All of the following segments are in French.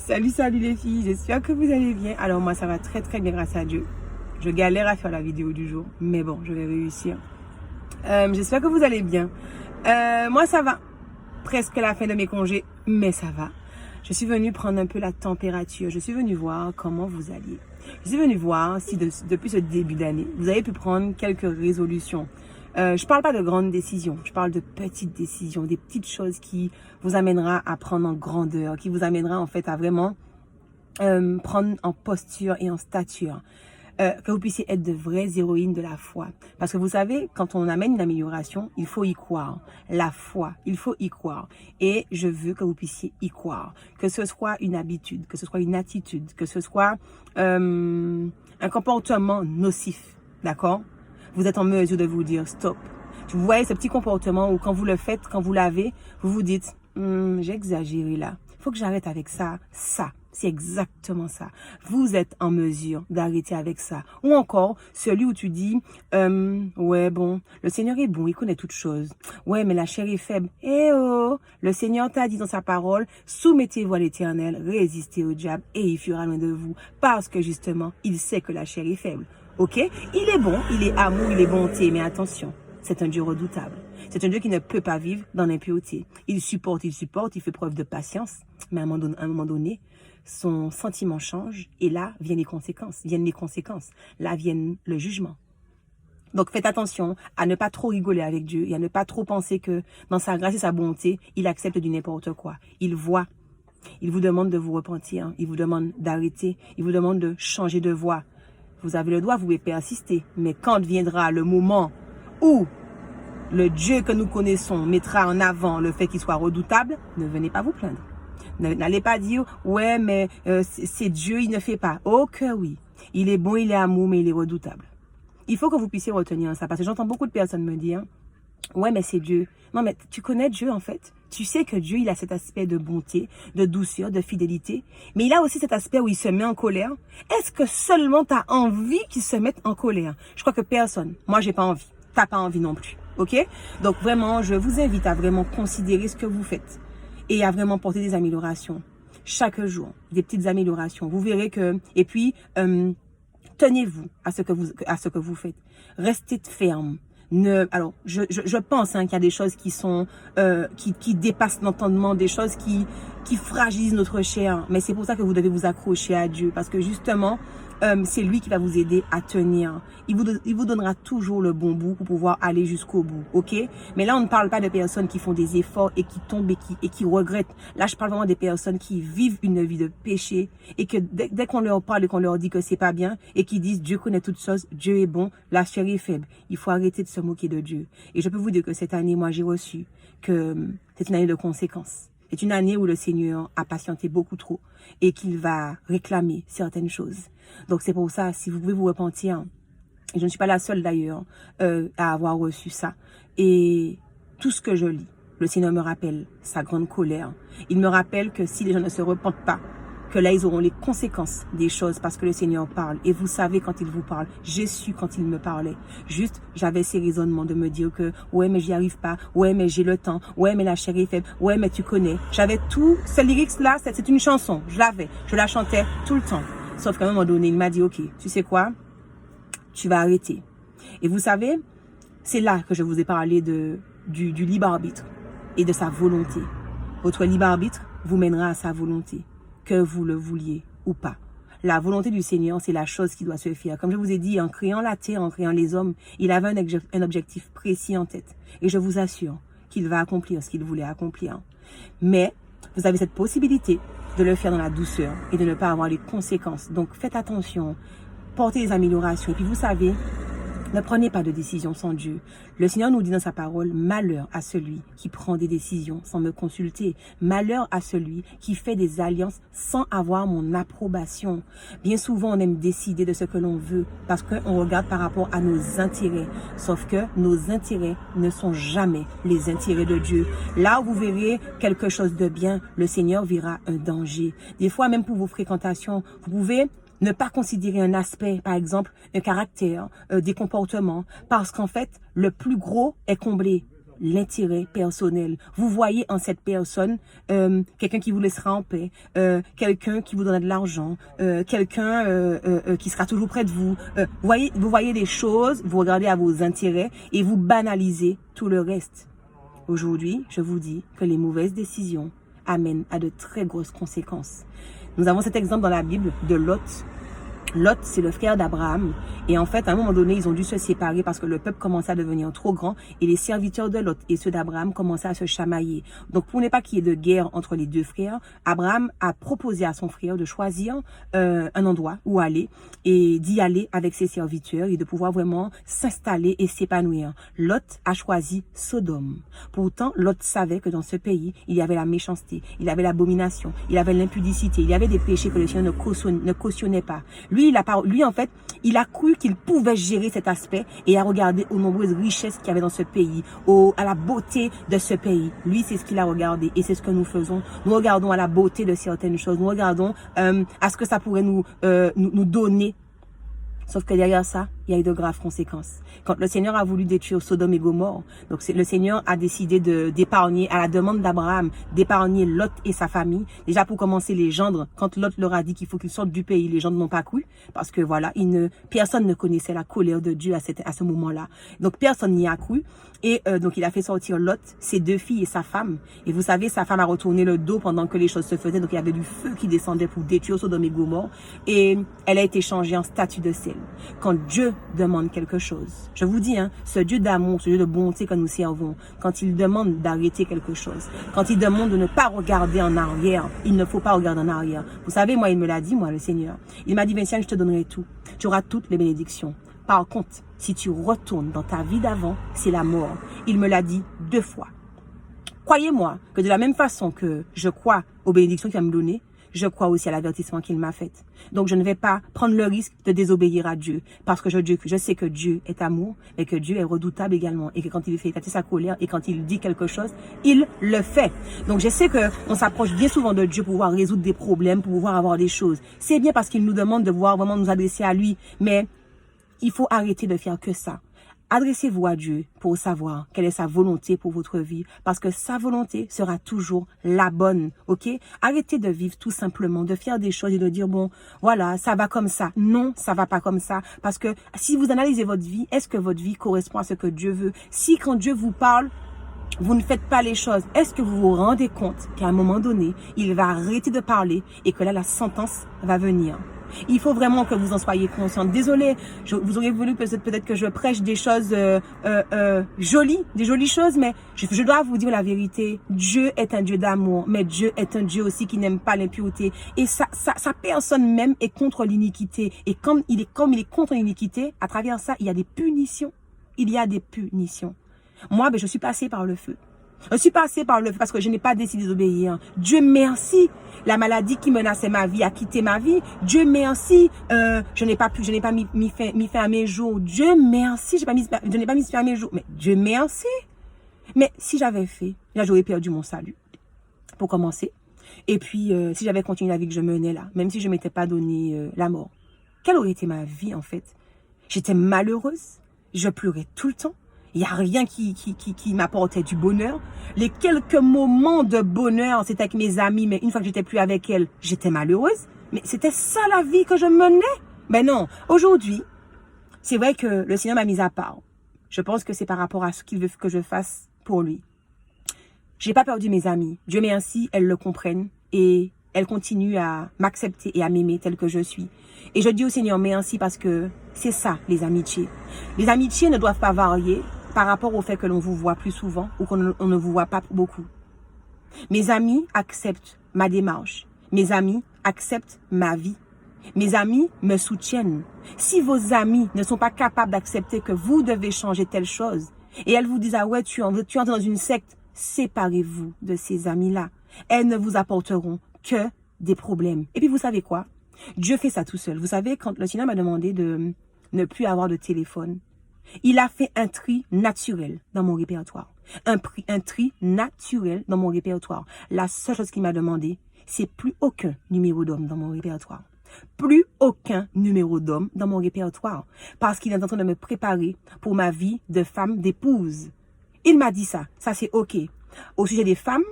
Salut les filles, j'espère que vous allez bien. Alors moi ça va très bien grâce à Dieu. Je galère à faire la vidéo du jour, mais bon, je vais réussir. J'espère que vous allez bien. Moi ça va, presque la fin de mes congés, mais ça va. Je suis venue prendre un peu la température, je suis venue voir comment vous alliez. Je suis venue voir si depuis ce début d'année, vous avez pu prendre quelques résolutions. Je parle pas de grandes décisions, je parle de petites décisions, des petites choses qui vous amènera à prendre en grandeur, qui vous amènera en fait à vraiment prendre en posture et en stature. Que vous puissiez être de vraies héroïnes de la foi. Parce que vous savez, quand on amène une amélioration, il faut y croire. La foi, il faut y croire. Et je veux que vous puissiez y croire. Que ce soit une habitude, que ce soit une attitude, que ce soit un comportement nocif. D'accord? Vous êtes en mesure de vous dire stop. Vous voyez ce petit comportement où quand vous le faites, quand vous l'avez, vous vous dites j'ai exagéré là. Il faut que j'arrête avec ça. C'est exactement ça. Vous êtes en mesure d'arrêter avec ça. Ou encore, celui où tu dis, ouais, bon, le Seigneur est bon, il connaît toutes choses. Ouais, mais la chair est faible. Eh oh, le Seigneur t'a dit dans sa parole, soumettez-vous à l'Éternel, résistez au diable et il fuira loin de vous. Parce que justement, il sait que la chair est faible. Ok? Il est bon, il est amour, il est bonté, mais attention, c'est un Dieu redoutable. C'est un Dieu qui ne peut pas vivre dans l'impureté. Il supporte, il fait preuve de patience, mais à un moment donné, son sentiment change et là viennent les conséquences. Là vient le jugement. Donc faites attention à ne pas trop rigoler avec Dieu et à ne pas trop penser que dans sa grâce et sa bonté, il accepte du n'importe quoi. Il voit. Il vous demande de vous repentir. Il vous demande d'arrêter. Il vous demande de changer de voie. Vous avez le droit, vous pouvez persister. Mais quand viendra le moment où le Dieu que nous connaissons mettra en avant le fait qu'il soit redoutable, ne venez pas vous plaindre. N'allez pas dire, ouais, mais c'est Dieu, il ne fait pas. Oh que oui, il est bon, il est amour, mais il est redoutable. Il faut que vous puissiez retenir ça, parce que j'entends beaucoup de personnes me dire, ouais, mais c'est Dieu. Non, mais tu connais Dieu, en fait. Tu sais que Dieu, il a cet aspect de bonté, de douceur, de fidélité, mais il a aussi cet aspect où il se met en colère. Est-ce que seulement tu as envie qu'il se mette en colère? Je crois que personne. Moi, j'ai pas envie. T'as pas envie non plus. OK? Donc, vraiment, je vous invite à vraiment considérer ce que vous faites. Et à vraiment porter des améliorations. Chaque jour, des petites améliorations. Vous verrez que... Et puis, tenez-vous à ce que vous faites. Restez ferme. Alors, je pense qu'il y a des choses qui sont... qui dépassent l'entendement, des choses qui fragilisent notre chair. Mais c'est pour ça que vous devez vous accrocher à Dieu. Parce que justement... c'est lui qui va vous aider à tenir. Il vous donnera toujours le bon bout pour pouvoir aller jusqu'au bout, ok? Mais là, on ne parle pas de personnes qui font des efforts et qui tombent et qui regrettent. Là, je parle vraiment des personnes qui vivent une vie de péché et que dès qu'on leur parle et qu'on leur dit que c'est pas bien et qui disent Dieu connaît toutes choses, Dieu est bon, la chair est faible. Il faut arrêter de se moquer de Dieu. Et je peux vous dire que cette année, moi, j'ai reçu que c'est une année de conséquences. C'est une année où le Seigneur a patienté beaucoup trop et qu'il va réclamer certaines choses. Donc c'est pour ça, si vous pouvez vous repentir, et je ne suis pas la seule d'ailleurs à avoir reçu ça. Et tout ce que je lis, le Seigneur me rappelle sa grande colère. Il me rappelle que si les gens ne se repentent pas, que là, ils auront les conséquences des choses parce que le Seigneur parle. Et vous savez quand il vous parle. J'ai su quand il me parlait. Juste, j'avais ces raisonnements de me dire que, ouais, mais j'y arrive pas. Ouais, mais j'ai le temps. Ouais, mais la chair est faible. Ouais, mais tu connais. J'avais tout. Ce lyrics-là, c'est une chanson. Je l'avais. Je la chantais tout le temps. Sauf qu'à un moment donné, il m'a dit, ok, tu sais quoi? Tu vas arrêter. Et vous savez, c'est là que je vous ai parlé du libre arbitre et de sa volonté. Votre libre arbitre vous mènera à sa volonté. Que vous le vouliez ou pas. La volonté du Seigneur, c'est la chose qui doit se faire. Comme je vous ai dit, en créant la terre, en créant les hommes, il avait un objectif précis en tête. Et je vous assure qu'il va accomplir ce qu'il voulait accomplir. Mais vous avez cette possibilité de le faire dans la douceur et de ne pas avoir les conséquences. Donc faites attention, portez des améliorations. Et puis vous savez, ne prenez pas de décision sans Dieu. Le Seigneur nous dit dans sa parole, malheur à celui qui prend des décisions sans me consulter. Malheur à celui qui fait des alliances sans avoir mon approbation. Bien souvent, on aime décider de ce que l'on veut parce qu'on regarde par rapport à nos intérêts. Sauf que nos intérêts ne sont jamais les intérêts de Dieu. Là où vous verrez quelque chose de bien, le Seigneur verra un danger. Des fois, même pour vos fréquentations, vous pouvez ne pas considérer un aspect, par exemple, un caractère, des comportements, parce qu'en fait, le plus gros est comblé. l'intérêt personnel. Vous voyez en cette personne quelqu'un qui vous laissera en paix, quelqu'un qui vous donnera de l'argent, quelqu'un qui sera toujours près de vous. Vous voyez des choses, vous regardez à vos intérêts et vous banalisez tout le reste. Aujourd'hui, je vous dis que les mauvaises décisions amènent à de très grosses conséquences. Nous avons cet exemple dans la Bible de Lot. Lot, c'est le frère d'Abraham. Et en fait, à un moment donné, ils ont dû se séparer parce que le peuple commençait à devenir trop grand et les serviteurs de Lot et ceux d'Abraham commençaient à se chamailler. Donc, pour ne pas qu'il y ait de guerre entre les deux frères, Abraham a proposé à son frère de choisir un endroit où aller et d'y aller avec ses serviteurs et de pouvoir vraiment s'installer et s'épanouir. Lot a choisi Sodome. Pourtant, Lot savait que dans ce pays, il y avait la méchanceté, il y avait l'abomination, il y avait l'impudicité, il y avait des péchés que le Seigneur ne cautionnait pas. Lui, en fait, il a cru qu'il pouvait gérer cet aspect et a regardé aux nombreuses richesses qu'il y avait dans ce pays, à la beauté de ce pays. Lui, c'est ce qu'il a regardé et c'est ce que nous faisons. Nous regardons à la beauté de certaines choses. Nous regardons à ce que ça pourrait nous donner. Sauf que derrière ça, il y a eu de graves conséquences. Quand le Seigneur a voulu détruire Sodome et Gomorrhe, donc le Seigneur a décidé d'épargner, à la demande d'Abraham, d'épargner Lot et sa famille. Déjà pour commencer, les gendres, quand Lot leur a dit qu'il faut qu'ils sortent du pays, les gendres n'ont pas cru, parce que voilà, personne ne connaissait la colère de Dieu à ce moment-là. Donc personne n'y a cru. Et donc il a fait sortir Lot, ses 2 filles et sa femme. Et vous savez, sa femme a retourné le dos pendant que les choses se faisaient. Donc il y avait du feu qui descendait pour détruire Sodome et Gomorrhe. Et elle a été changée en statue de sel. Quand Dieu demande quelque chose, je vous dis, ce Dieu d'amour, ce Dieu de bonté que nous servons, quand il demande d'arrêter quelque chose, quand il demande de ne pas regarder en arrière, il ne faut pas regarder en arrière. Vous savez, moi, il me l'a dit, moi, le Seigneur. Il m'a dit, Vinciane, je te donnerai tout. Tu auras toutes les bénédictions. Par contre, si tu retournes dans ta vie d'avant, c'est la mort. Il me l'a dit 2 fois. Croyez-moi que de la même façon que je crois aux bénédictions qu'il va me donner, je crois aussi à l'avertissement qu'il m'a fait. Donc, je ne vais pas prendre le risque de désobéir à Dieu. Parce que je sais que Dieu est amour, mais que Dieu est redoutable également. Et que quand il fait éclater sa colère et quand il dit quelque chose, il le fait. Donc, je sais qu'on s'approche bien souvent de Dieu pour pouvoir résoudre des problèmes, pour pouvoir avoir des choses. C'est bien parce qu'il nous demande de pouvoir vraiment nous adresser à lui. Mais il faut arrêter de faire que ça. Adressez-vous à Dieu pour savoir quelle est sa volonté pour votre vie, parce que sa volonté sera toujours la bonne, ok? Arrêtez de vivre tout simplement, de faire des choses et de dire, bon, voilà, ça va comme ça. Non, ça va pas comme ça, parce que si vous analysez votre vie, est-ce que votre vie correspond à ce que Dieu veut? Si quand Dieu vous parle, vous ne faites pas les choses, est-ce que vous vous rendez compte qu'à un moment donné, il va arrêter de parler et que là, la sentence va venir? Il faut vraiment que vous en soyez consciente. Désolée, vous auriez voulu peut-être que je prêche des choses jolies, des jolies choses, mais je dois vous dire la vérité. Dieu est un Dieu d'amour, mais Dieu est un Dieu aussi qui n'aime pas l'impureté. Et sa personne même est contre l'iniquité. Et comme il est contre l'iniquité, à travers ça, il y a des punitions. Il y a des punitions. Moi, je suis passée par le feu. Je suis passée par le feu parce que je n'ai pas décidé d'obéir. Dieu merci. La maladie qui menaçait ma vie a quitté ma vie. Dieu merci. Je n'ai pas mis fin à mes jours. Dieu merci. Je n'ai pas mis fin à mes jours. Mais Dieu merci. Mais si j'avais fait, là, j'aurais perdu mon salut. Pour commencer. Et puis, si j'avais continué la vie que je menais là, même si je ne m'étais pas donné la mort, quelle aurait été ma vie en fait? J'étais malheureuse. Je pleurais tout le temps. Il n'y a rien qui m'apportait du bonheur. Les quelques moments de bonheur, c'était avec mes amis, mais une fois que j'étais plus avec elles, j'étais malheureuse. Mais c'était ça la vie que je menais. Mais non, aujourd'hui, c'est vrai que le Seigneur m'a mise à part. Je pense que c'est par rapport à ce qu'il veut que je fasse pour lui. J'ai pas perdu mes amis. Dieu merci, elles le comprennent et elles continuent à m'accepter et à m'aimer tel que je suis. Et je dis au Seigneur merci parce que c'est ça, les amitiés. Les amitiés ne doivent pas varier par rapport au fait que l'on vous voit plus souvent ou qu'on ne vous voit pas beaucoup. Mes amis acceptent ma démarche. Mes amis acceptent ma vie. Mes amis me soutiennent. Si vos amis ne sont pas capables d'accepter que vous devez changer telle chose, et elles vous disent, ah ouais, tu entres dans une secte, séparez-vous de ces amis-là. Elles ne vous apporteront que des problèmes. Et puis vous savez quoi? Dieu fait ça tout seul. Vous savez, quand le Seigneur m'a demandé de ne plus avoir de téléphone, il a fait un tri naturel dans mon répertoire. Un tri naturel dans mon répertoire. La seule chose qu'il m'a demandé, c'est plus aucun numéro d'homme dans mon répertoire. Plus aucun numéro d'homme dans mon répertoire. Parce qu'il est en train de me préparer pour ma vie de femme, d'épouse. Il m'a dit ça. Ça, c'est OK. Au sujet des femmes,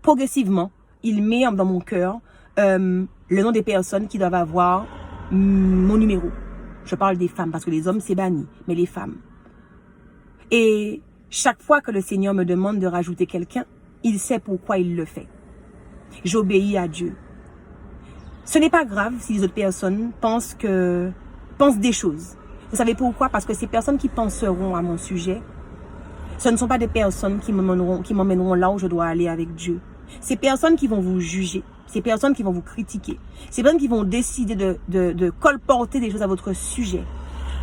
progressivement, il met dans mon cœur le nom des personnes qui doivent avoir mon numéro. Je parle des femmes parce que les hommes, c'est banni, mais les femmes. Et chaque fois que le Seigneur me demande de rajouter quelqu'un, il sait pourquoi il le fait. J'obéis à Dieu. Ce n'est pas grave si les autres personnes pensent des choses. Vous savez pourquoi? Parce que ces personnes qui penseront à mon sujet, ce ne sont pas des personnes qui m'emmèneront là où je dois aller avec Dieu. Ces personnes qui vont vous juger, ces personnes qui vont vous critiquer, ces personnes qui vont décider de colporter des choses à votre sujet.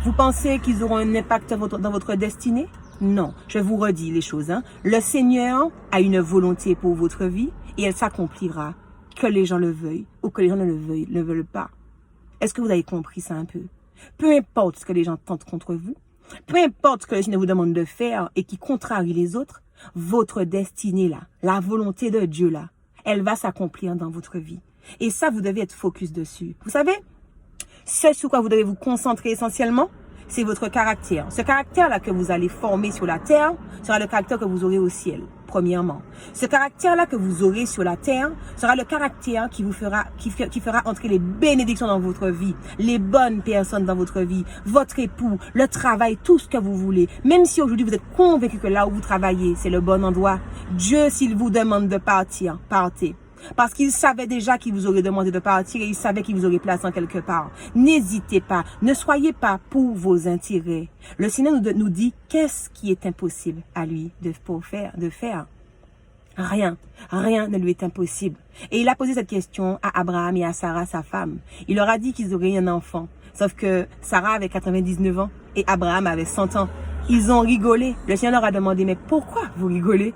Vous pensez qu'ils auront un impact dans votre destinée? Non, je vous redis les choses. Le Seigneur a une volonté pour votre vie et elle s'accomplira, que les gens le veuillent ou que les gens ne le veulent pas. Est-ce que vous avez compris ça un peu? Peu importe ce que les gens tentent contre vous, peu importe ce que le Seigneur vous demande de faire et qui contrarie les autres, votre destinée là, la volonté de Dieu là, elle va s'accomplir dans votre vie. Et ça, vous devez être focus dessus. Vous savez, ce sur quoi vous devez vous concentrer essentiellement, c'est votre caractère. Ce caractère-là que vous allez former sur la terre sera le caractère que vous aurez au ciel, premièrement. Ce caractère-là que vous aurez sur la terre sera le caractère qui fera entrer les bénédictions dans votre vie, les bonnes personnes dans votre vie, votre époux, le travail, tout ce que vous voulez. Même si aujourd'hui vous êtes convaincu que là où vous travaillez, c'est le bon endroit, Dieu, s'il vous demande de partir, partez. Parce qu'il savait déjà qu'il vous aurait demandé de partir et il savait qu'il vous aurait placé en quelque part. N'hésitez pas, ne soyez pas pour vos intérêts. Le Seigneur nous dit qu'est-ce qui est impossible à lui de faire. Rien ne lui est impossible. Et il a posé cette question à Abraham et à Sarah, sa femme. Il leur a dit qu'ils auraient un enfant. Sauf que Sarah avait 99 ans et Abraham avait 100 ans. Ils ont rigolé. Le Seigneur leur a demandé, mais pourquoi vous rigolez?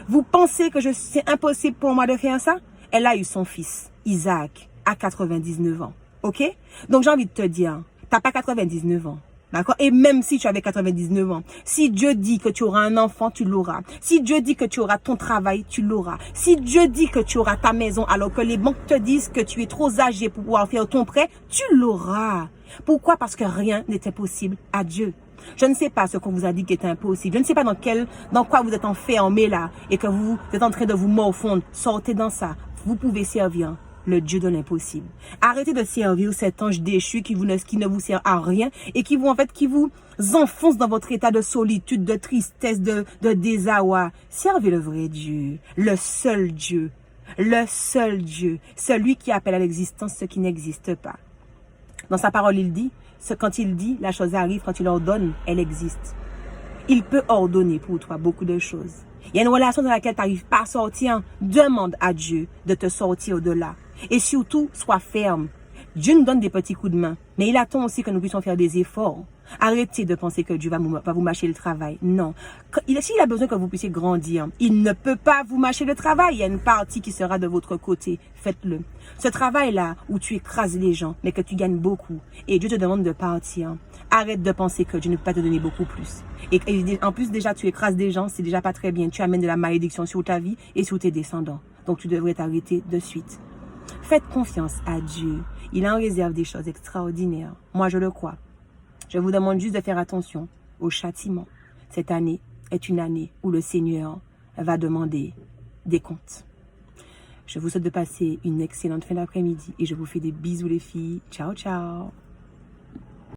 Vous pensez que c'est impossible pour moi de faire ça? Elle a eu son fils, Isaac, à 99 ans. OK? Donc, j'ai envie de te dire, t'as pas 99 ans. D'accord? Et même si tu avais 99 ans, si Dieu dit que tu auras un enfant, tu l'auras. Si Dieu dit que tu auras ton travail, tu l'auras. Si Dieu dit que tu auras ta maison, alors que les banques te disent que tu es trop âgé pour pouvoir faire ton prêt, tu l'auras. Pourquoi? Parce que rien n'était possible à Dieu. Je ne sais pas ce qu'on vous a dit qui est impossible. Je ne sais pas dans quoi vous êtes enfermé là et que vous êtes en train de vous morfondre. Sortez dans ça. Vous pouvez servir le Dieu de l'impossible. Arrêtez de servir cet ange déchu qui ne vous sert à rien et qui vous enfonce dans votre état de solitude, de tristesse, de désarroi. Servez le vrai Dieu, le seul Dieu, celui qui appelle à l'existence ce qui n'existe pas. Dans sa parole, il dit, quand il dit, la chose arrive, quand il ordonne, elle existe. Il peut ordonner pour toi beaucoup de choses. Il y a une relation dans laquelle tu n'arrives pas à sortir. Demande à Dieu de te sortir de là. Et surtout, sois ferme. Dieu nous donne des petits coups de main. Mais il attend aussi que nous puissions faire des efforts. Arrêtez de penser que Dieu va vous mâcher le travail. Non. S'il a besoin que vous puissiez grandir, il ne peut pas vous mâcher le travail. Il y a une partie qui sera de votre côté. Faites-le. Ce travail-là où tu écrases les gens, mais que tu gagnes beaucoup, et Dieu te demande de partir, arrête de penser que Dieu ne peut pas te donner beaucoup plus. Et en plus, déjà, tu écrases des gens, c'est déjà pas très bien. Tu amènes de la malédiction sur ta vie et sur tes descendants. Donc, tu devrais t'arrêter de suite. Faites confiance à Dieu. Il en réserve des choses extraordinaires. Moi, je le crois. Je vous demande juste de faire attention au châtiment. Cette année est une année où le Seigneur va demander des comptes. Je vous souhaite de passer une excellente fin d'après-midi et je vous fais des bisous les filles. Ciao, ciao.